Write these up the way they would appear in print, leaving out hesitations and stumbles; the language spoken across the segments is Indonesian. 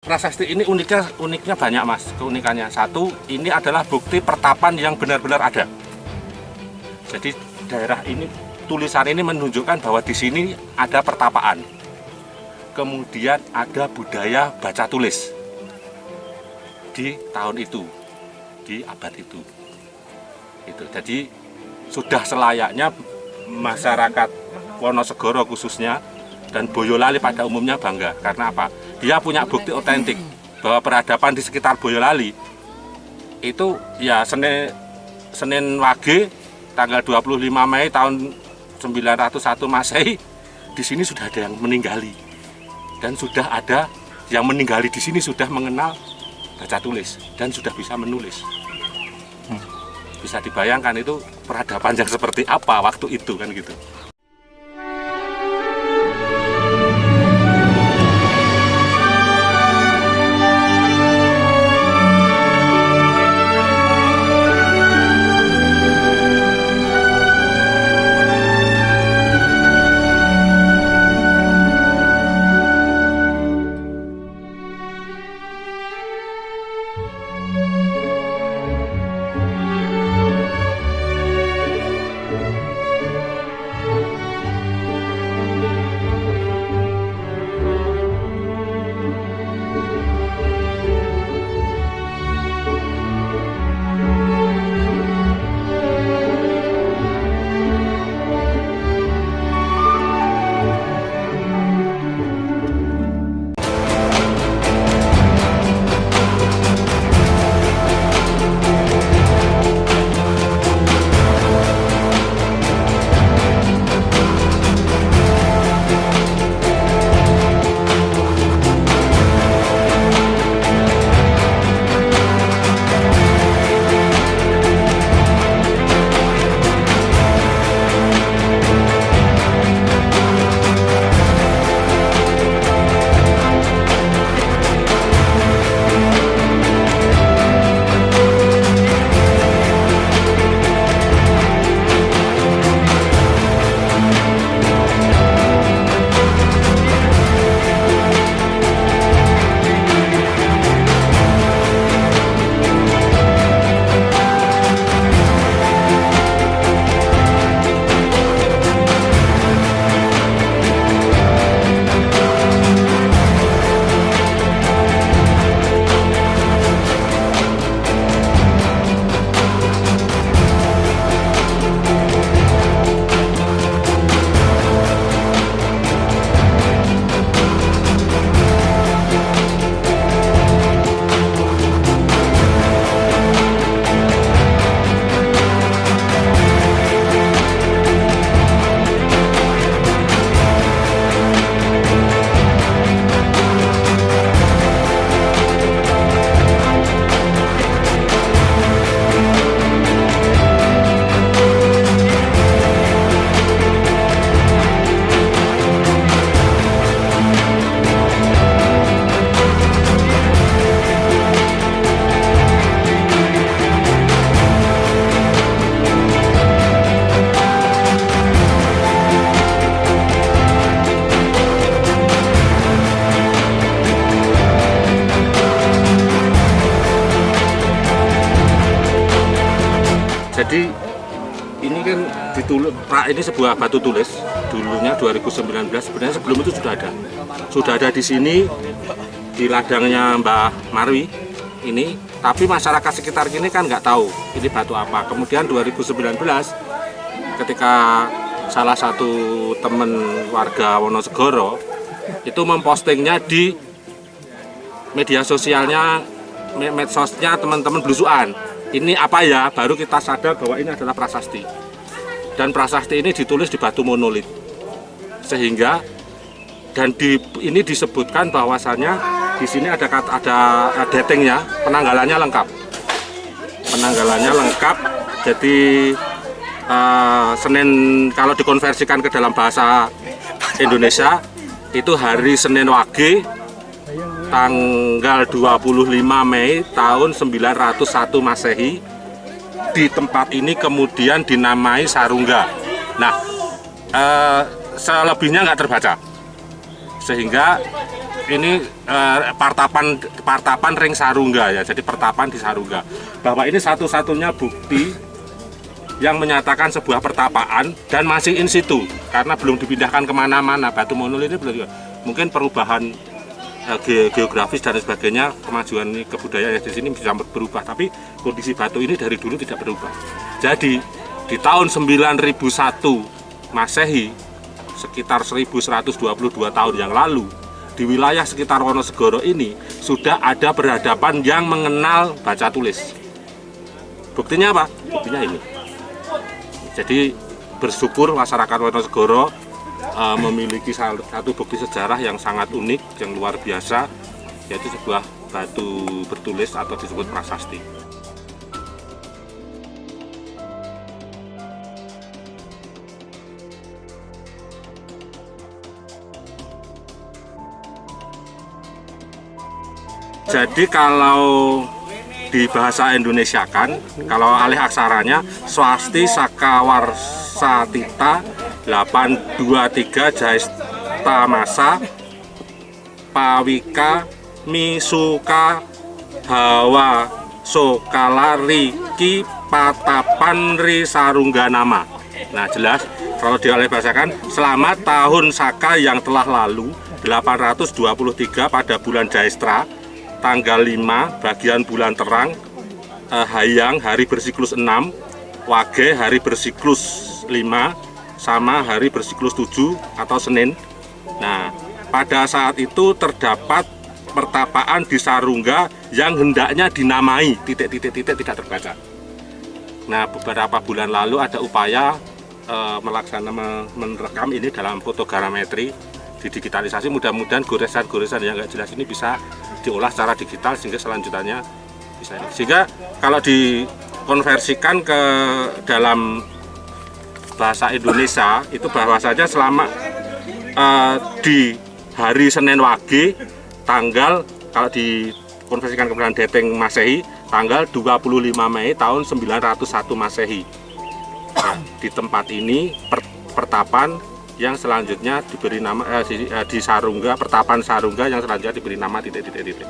Prasasti ini uniknya banyak Mas, keunikannya. Satu, ini adalah bukti pertapan yang benar-benar ada. Jadi daerah ini, tulisan ini menunjukkan bahwa di sini ada pertapaan. Kemudian ada budaya baca tulis di tahun itu, di abad itu. Jadi sudah selayaknya masyarakat Wonosegoro khususnya dan Boyolali pada umumnya bangga. Karena apa? Dia punya bukti otentik bahwa peradaban di sekitar Boyolali itu ya Senin Wage tanggal 25 Mei tahun 901 Masehi di sini sudah ada yang meninggali dan sudah ada yang meninggali di sini sudah mengenal baca tulis dan sudah bisa menulis. Bisa dibayangkan itu peradaban yang seperti apa waktu itu kan gitu. Jadi ini kan ini sebuah batu tulis dulunya 2019, sebenarnya sebelum itu sudah ada di sini di ladangnya Mbah Marwi ini, tapi masyarakat sekitar ini kan nggak tahu ini batu apa. Kemudian 2019 ketika salah satu teman warga Wonosegoro itu mempostingnya di media sosialnya, medsosnya teman-teman belusuan. Ini apa ya, baru kita sadar bahwa ini adalah prasasti. Dan prasasti ini ditulis di batu monolit. Sehingga ini disebutkan bahwasannya di sini ada datingnya, penanggalannya lengkap. Penanggalannya lengkap. Jadi Senin, kalau dikonversikan ke dalam bahasa Indonesia itu hari Senin Wage tanggal 25 Mei tahun 901 Masehi. Di tempat ini kemudian dinamai Sarungga. Nah, selebihnya nggak terbaca, sehingga ini partapan ring Sarungga ya, jadi pertapan di Sarungga. Bahwa ini satu-satunya bukti yang menyatakan sebuah pertapaan dan masih in situ karena belum dipindahkan kemana-mana. Batu Monul ini belum, mungkin perubahan geografis dan sebagainya, kemajuan kebudayaan di sini bisa berubah, tapi kondisi batu ini dari dulu tidak berubah. Jadi di tahun 9001 Masehi, sekitar 1122 tahun yang lalu, di wilayah sekitar Wonosegoro ini sudah ada peradaban yang mengenal baca tulis. Buktinya apa? Buktinya ini. Jadi bersyukur masyarakat Wonosegoro memiliki satu bukti sejarah yang sangat unik, yang luar biasa, yaitu sebuah batu bertulis atau disebut prasasti. Jadi kalau di bahasa Indonesia kan, kalau alih aksaranya Swasti Sakawarsatita 823 Jaista Masa Pawika Misuka Hawa Sokalariki Patapan Ri Sarungga Nama. Nah jelas kalau dialih bahasakan, selamat tahun Saka yang telah lalu 823 pada bulan Jaistra tanggal 5 bagian bulan terang, Hayang hari bersiklus 6, Wage hari bersiklus 5, sama hari bersiklus 7 atau Senin. Nah pada saat itu terdapat pertapaan di Sarungga yang hendaknya dinamai titik-titik tidak terbaca. Nah beberapa bulan lalu ada upaya merekam ini dalam fotogrametri, didigitalisasi. Mudah-mudahan goresan-goresan yang nggak jelas ini bisa diolah secara digital sehingga selanjutnya bisa ini. Sehingga kalau dikonversikan ke dalam bahasa Indonesia itu bahwasanya selama di hari Senin Wage tanggal, kalau dikonversikan ke bulan Deteng Masehi, tanggal 25 Mei tahun 901 Masehi. Nah, di tempat ini pertapan yang selanjutnya diberi nama di Sarungga, pertapan Sarungga yang selanjutnya diberi nama titik-titik.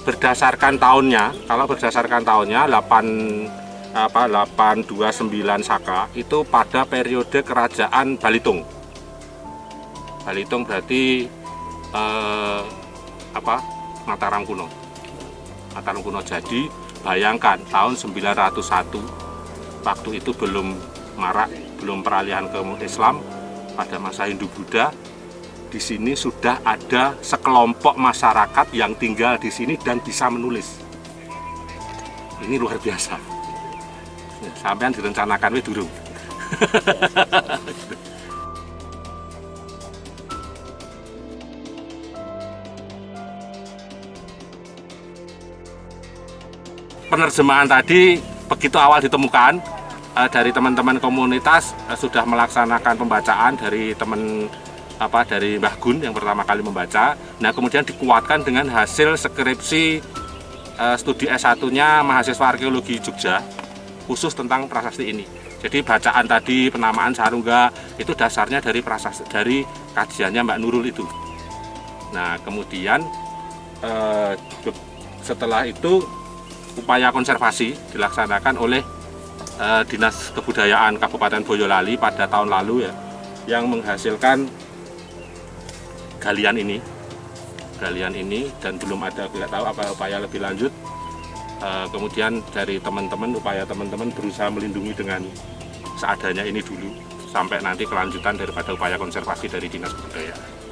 Berdasarkan tahunnya, kalau berdasarkan tahunnya 829 Saka itu pada periode kerajaan Balitung. Balitung berarti Mataram kuno. Mataram kuno. Jadi bayangkan tahun 901, waktu itu belum marak, belum peralihan ke Islam, pada masa Hindu Buddha. Di sini sudah ada sekelompok masyarakat yang tinggal di sini dan bisa menulis. Ini luar biasa. Sampean direncanakan wis durung. Penerjemahan tadi begitu awal ditemukan dari teman-teman komunitas sudah melaksanakan pembacaan dari dari Mbah Gun yang pertama kali membaca. Nah kemudian dikuatkan dengan hasil skripsi studi S1-nya mahasiswa arkeologi Jogja khusus tentang prasasti ini. Jadi bacaan tadi, penamaan Sarungga itu dasarnya dari prasasti, dari kajiannya Mbak Nurul itu. Nah kemudian setelah itu upaya konservasi dilaksanakan oleh Dinas Kebudayaan Kabupaten Boyolali pada tahun lalu ya, yang menghasilkan galian ini dan belum ada, tidak tahu apa upaya lebih lanjut. Kemudian dari upaya teman-teman berusaha melindungi dengan seadanya ini dulu sampai nanti kelanjutan daripada upaya konservasi dari Dinas Kebudayaan.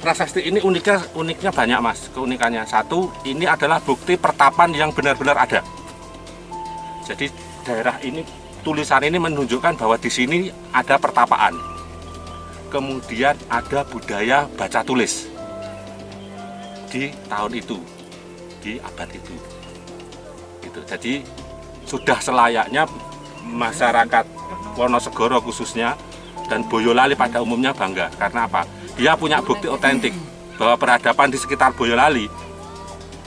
Prasasti ini uniknya banyak Mas. Keunikannya satu, ini adalah bukti pertapan yang benar-benar ada. Jadi daerah ini, tulisan ini menunjukkan bahwa di sini ada pertapaan. Kemudian ada budaya baca tulis di tahun itu, di abad itu. Jadi sudah selayaknya masyarakat Wonosegoro khususnya dan Boyolali pada umumnya bangga. Karena apa? Dia punya bukti otentik bahwa peradaban di sekitar Boyolali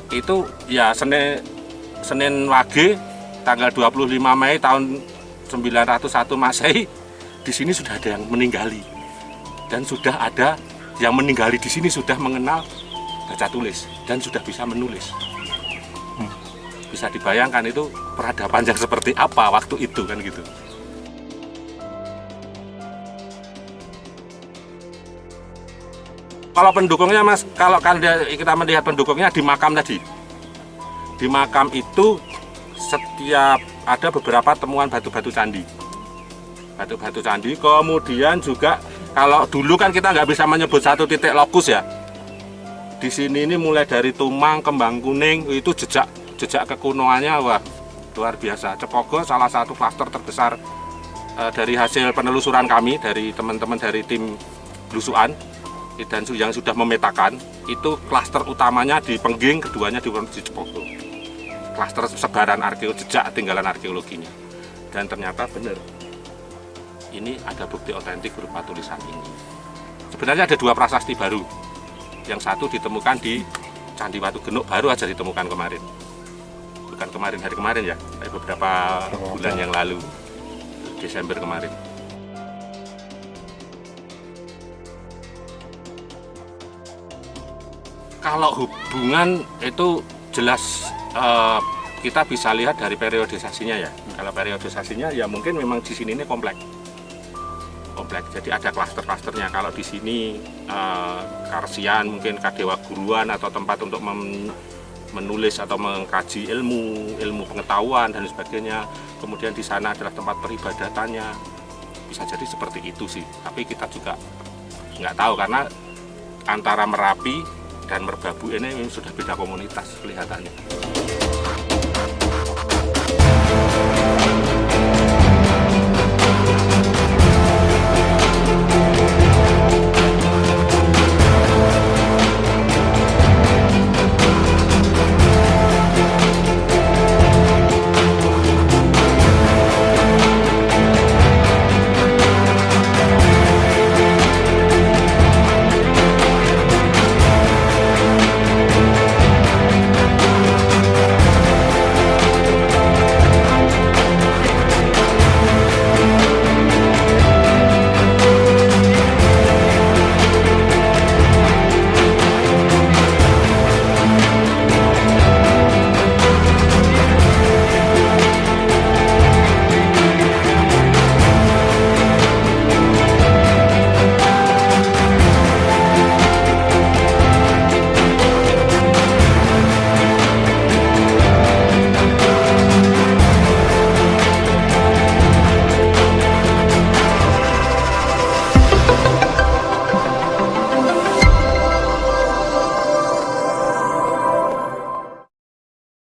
itu ya Senin Wage tanggal 25 Mei tahun 901 Masehi di sini sudah ada yang meninggali dan sudah ada yang meninggali di sini sudah mengenal baca tulis dan sudah bisa menulis. Bisa dibayangkan itu peradaban yang seperti apa waktu itu kan gitu. Kalau pendukungnya Mas, kalau kita melihat pendukungnya di makam tadi. Di makam itu setiap ada beberapa temuan batu-batu candi. Batu-batu candi, kemudian juga kalau dulu kan kita nggak bisa menyebut satu titik lokus ya. Di sini ini mulai dari Tumang, Kembang Kuning, itu jejak kekunoannya wah luar biasa. Cepogo salah satu klaster terbesar dari hasil penelusuran kami dari teman-teman dari tim Blusukan dan yang sudah memetakan itu klaster utamanya di Pengging, keduanya di Cepogo. Klaster sebaran jejak tinggalan arkeologinya. Dan ternyata benar, ini ada bukti otentik berupa tulisan ini. Sebenarnya ada dua prasasti baru. Yang satu ditemukan di Candi Watu Genuk, baru aja ditemukan kemarin. Bukan kemarin, hari kemarin ya, beberapa bulan yang lalu, Desember kemarin. Kalau hubungan itu jelas kita bisa lihat dari periodisasinya ya. Kalau periodisasinya ya mungkin memang di sini ini kompleks. Jadi ada klaster-klasternya. Kalau di sini Karsian, mungkin Kadewa Guruan atau tempat untuk menulis atau mengkaji ilmu pengetahuan dan sebagainya. Kemudian di sana adalah tempat peribadatannya. Bisa jadi seperti itu sih. Tapi kita juga nggak tahu karena antara Merapi dan Merbabu ini sudah beda komunitas kelihatannya.